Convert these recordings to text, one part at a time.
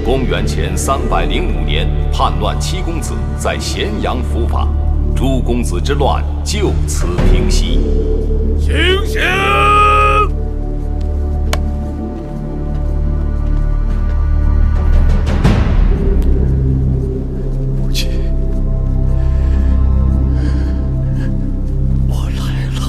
公元前305年，叛乱七公子在咸阳伏法，诸公子之乱就此平息。醒醒！母亲，我来了。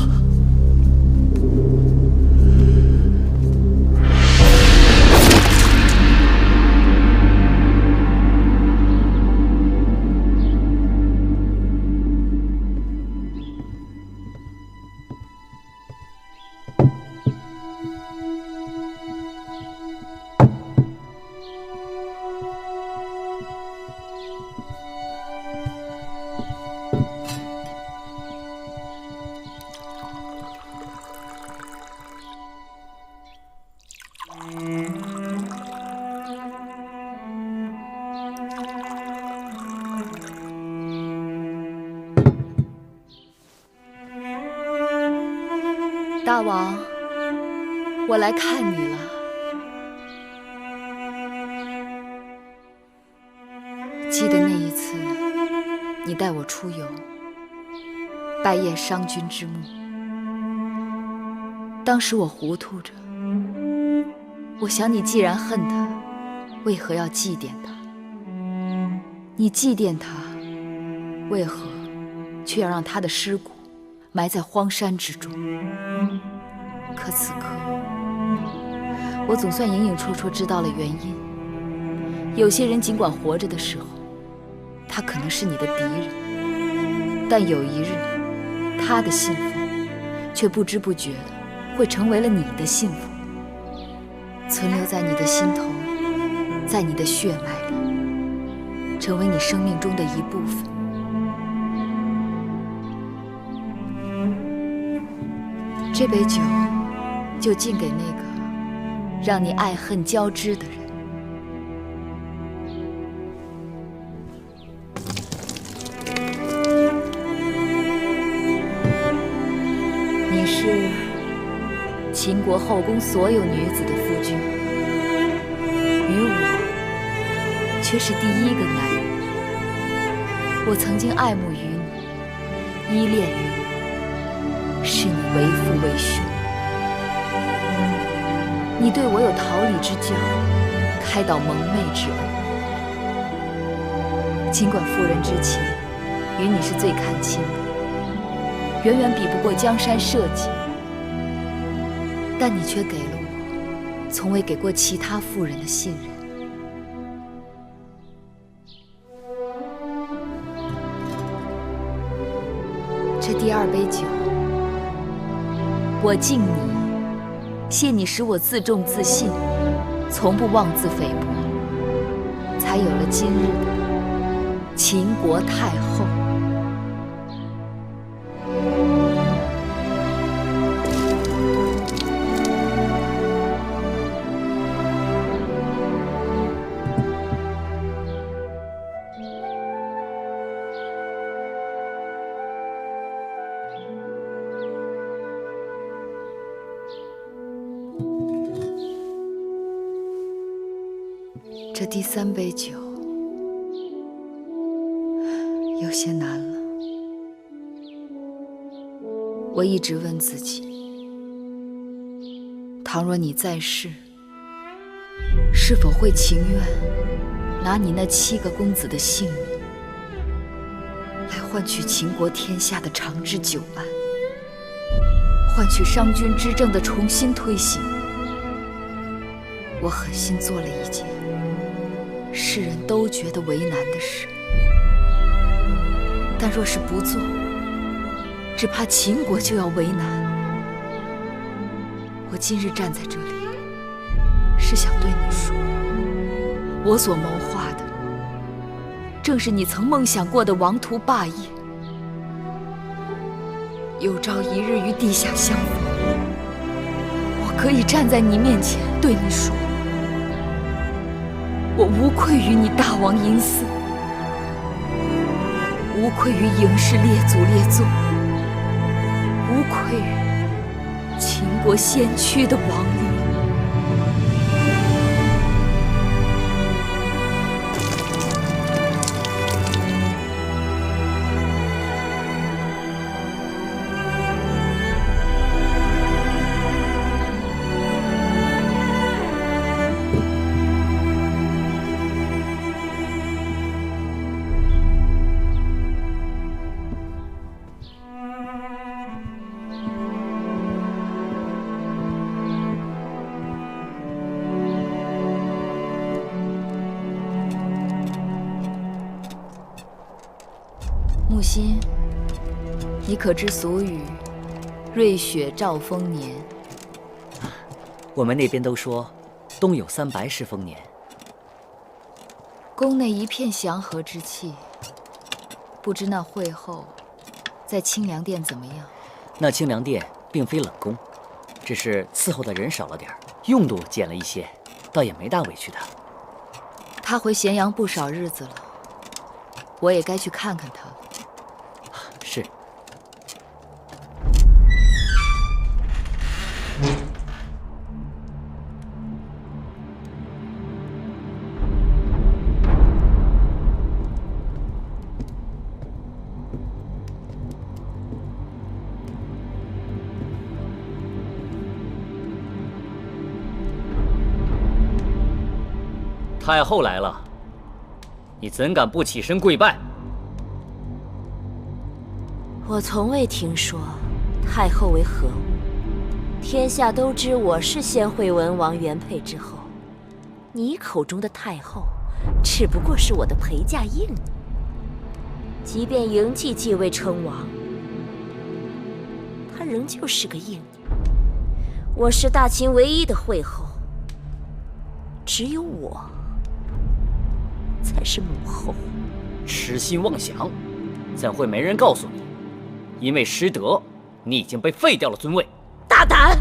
大王，我来看你了。记得那一次，你带我出游，拜谒商君之墓。当时我糊涂着，我想你既然恨他，为何要祭奠他？你祭奠他，为何却要让他的尸骨埋在荒山之中？可此刻，我总算隐隐绰绰知道了原因。有些人尽管活着的时候，他可能是你的敌人，但有一日，他的幸福却不知不觉地会成为了你的幸福，存留在你的心头，在你的血脉里，成为你生命中的一部分。这杯酒就敬给那个让你爱恨交织的人。你是秦国后宫所有女子的夫君，于我却是第一个男人。我曾经爱慕于你，依恋于你，视你为父为兄。你对我有桃李之交，开导蒙昧之恩。尽管妇人之情与你是最看轻的，远远比不过江山社稷，但你却给了我从未给过其他妇人的信任。这第二杯酒，我敬你，谢你使我自重自信，从不妄自菲薄，才有了今日的秦国太后。这第三杯酒有些难了。我一直问自己，倘若你在世，是否会情愿拿你那7个公子的性命，来换取秦国天下的长治久安，换取商君之政的重新推行？我狠心做了一件世人都觉得为难的事，但若是不做，只怕秦国就要为难。我今日站在这里，是想对你说，我所谋划的，正是你曾梦想过的王图霸业。有朝一日与地下相逢，我可以站在你面前对你说，我无愧于你大王嬴驷，无愧于嬴氏列祖列宗，无愧于秦国先驱的亡灵。木心，你可知俗语“瑞雪兆丰年”？我们那边都说，冬有300是丰年。宫内一片祥和之气，不知那会后在清凉殿怎么样？那清凉殿并非冷宫，只是伺候的人少了点，用度减了一些，倒也没大委屈他。他回咸阳不少日子了，我也该去看看他。是。太后来了，你怎敢不起身跪拜？我从未听说太后为何物，天下都知我是先惠文王原配之后，你口中的太后，只不过是我的陪嫁应。即便嬴稷继位称王，她仍旧是个应。我是大秦唯一的惠后，只有我才是母后。痴心妄想，怎会没人告诉你？因为失德，你已经被废掉了尊位。大胆！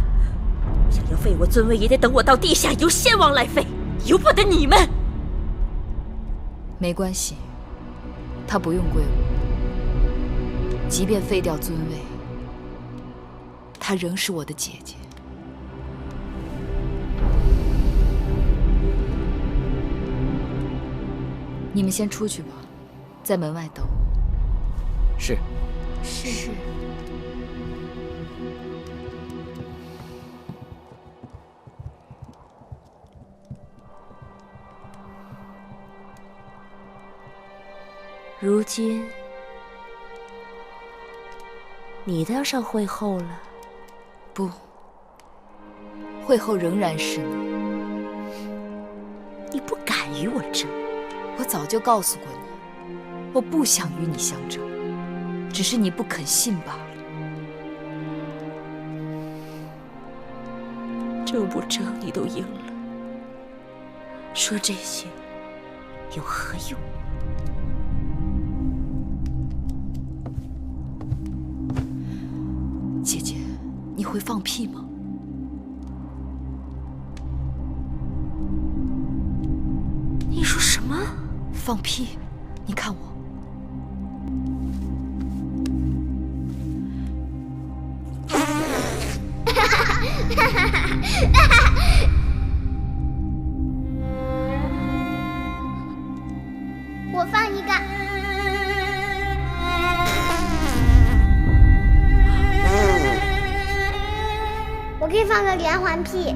想要废我尊位，也得等我到地下由先王来废，由不得你们。没关系，他不用归我。即便废掉尊位，她仍是我的姐姐。你们先出去吧，在门外等我。是。是。如今，你当上惠后了？不，惠后仍然是你。你不敢与我争。我早就告诉过你，我不想与你相争，只是你不肯信罢了。争不争你都赢了，说这些有何用？姐姐，你会放屁吗？你说什么？放屁！你看我。我放一个。我可以放个连环屁。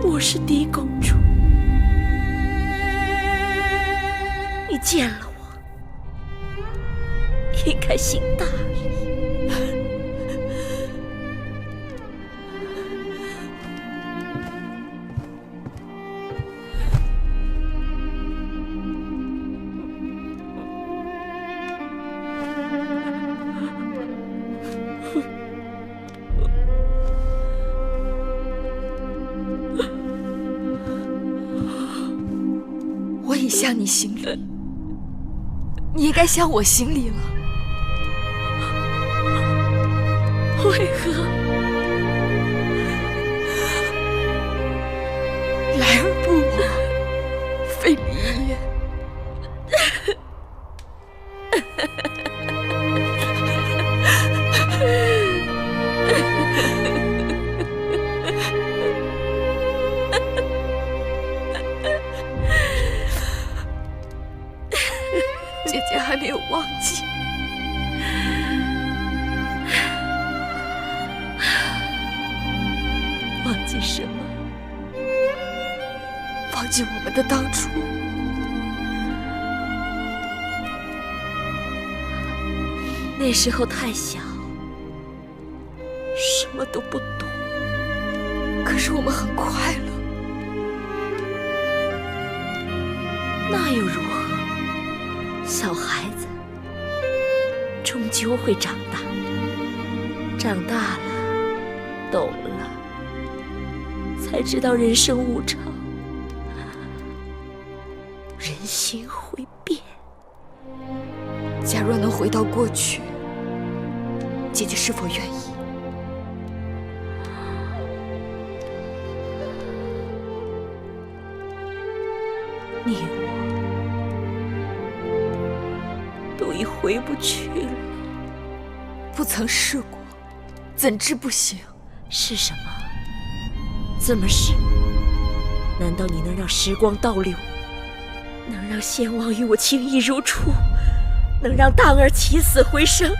我是嫡公主，你见了我，应该行大礼。我已向你行礼，你也该向我行礼了。为何？来而不往，非礼也。姐姐还没有忘记。忘记什么？忘记我们的当初。那时候太小，什么都不懂。可是我们很快乐。那又如何？小孩子终究会长大，长大了，懂了，才知道人生无常，人心会变。假若能回到过去，姐姐是否愿意？你我都已回不去了。不曾试过，怎知不行？是什么？怎么是？难道你能让时光倒流？能让先王与我情谊如初？能让荡儿起死回生？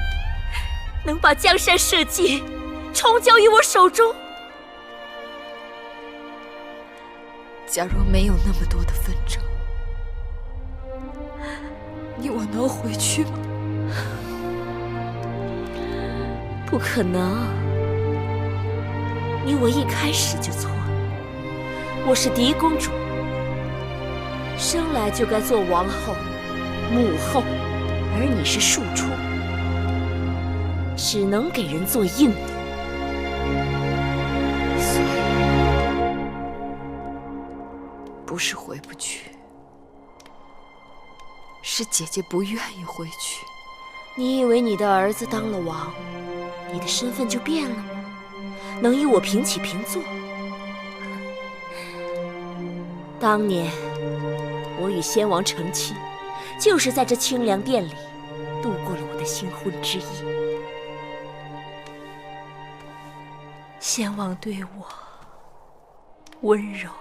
能把江山社稷重交于我手中？假若没有那么多的纷争，你我能回去吗？不可能，你我一开始就错了。我是嫡公主，生来就该做王后、母后，而你是庶出，只能给人做应女。所以，不是回不去，是姐姐不愿意回去。你以为你的儿子当了王，你的身份就变了吗？能与我平起平坐？当年我与先王成亲，就是在这清凉殿里度过了我的新婚之夜。先王对我温柔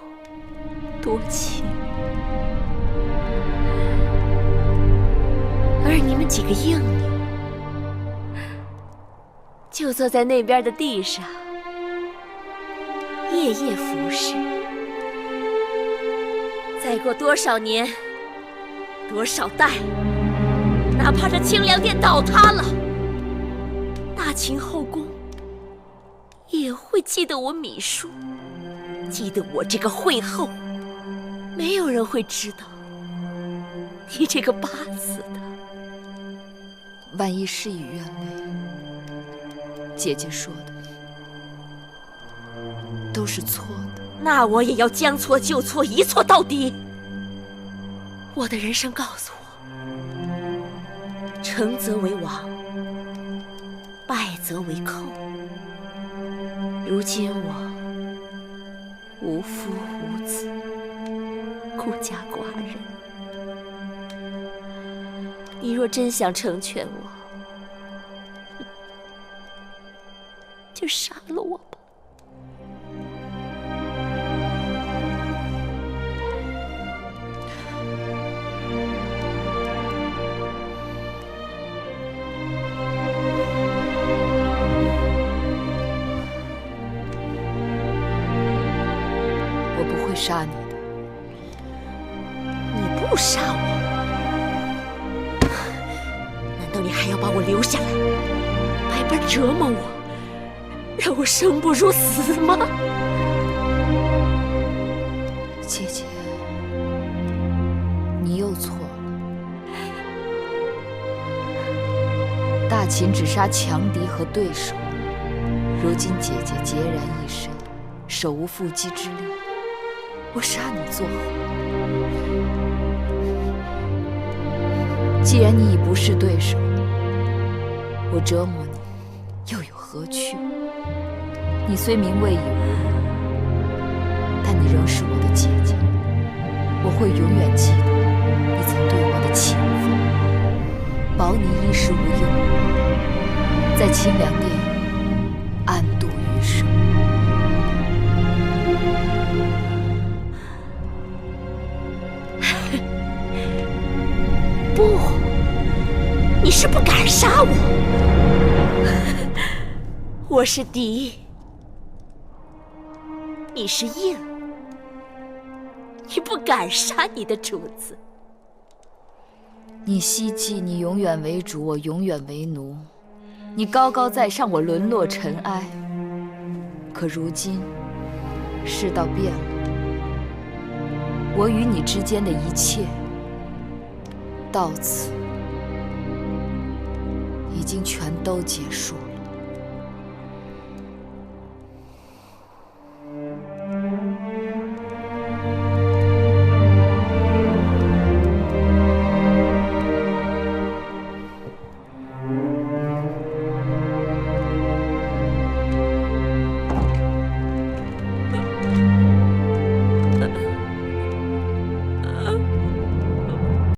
多情，而你们几个应女就坐在那边的地上，夜夜服侍。再过多少年，多少代，哪怕这清凉殿倒塌了，大秦后宫也会记得我芈姝，记得我这个惠后。没有人会知道你这个八字的。万一事与愿违，姐姐说的都是错的。那我也要将错就错，一错到底。我的人生告诉我，成则为王，败则为寇。如今我无夫无子，孤家寡人。你若真想成全我，就杀了我吧。我不会杀你的。你不杀我，难道你还要把我留下来，白白折磨我，让我生不如死吗？姐姐，你又错了。大秦只杀强敌和对手，如今姐姐孑然一身，手无缚鸡之力，我杀你作何？既然你已不是对手，我折磨你又有何趣？你虽名位已无，但你仍是我的姐姐，我会永远记得你曾对我的情分，保你衣食无忧，在清凉殿安度余生。不，你是不敢杀我。我是嫡，你是应，你不敢杀你的主子。你希冀你永远为主，我永远为奴；你高高在上，我沦落尘埃。可如今世道变了，我与你之间的一切，到此已经全都结束。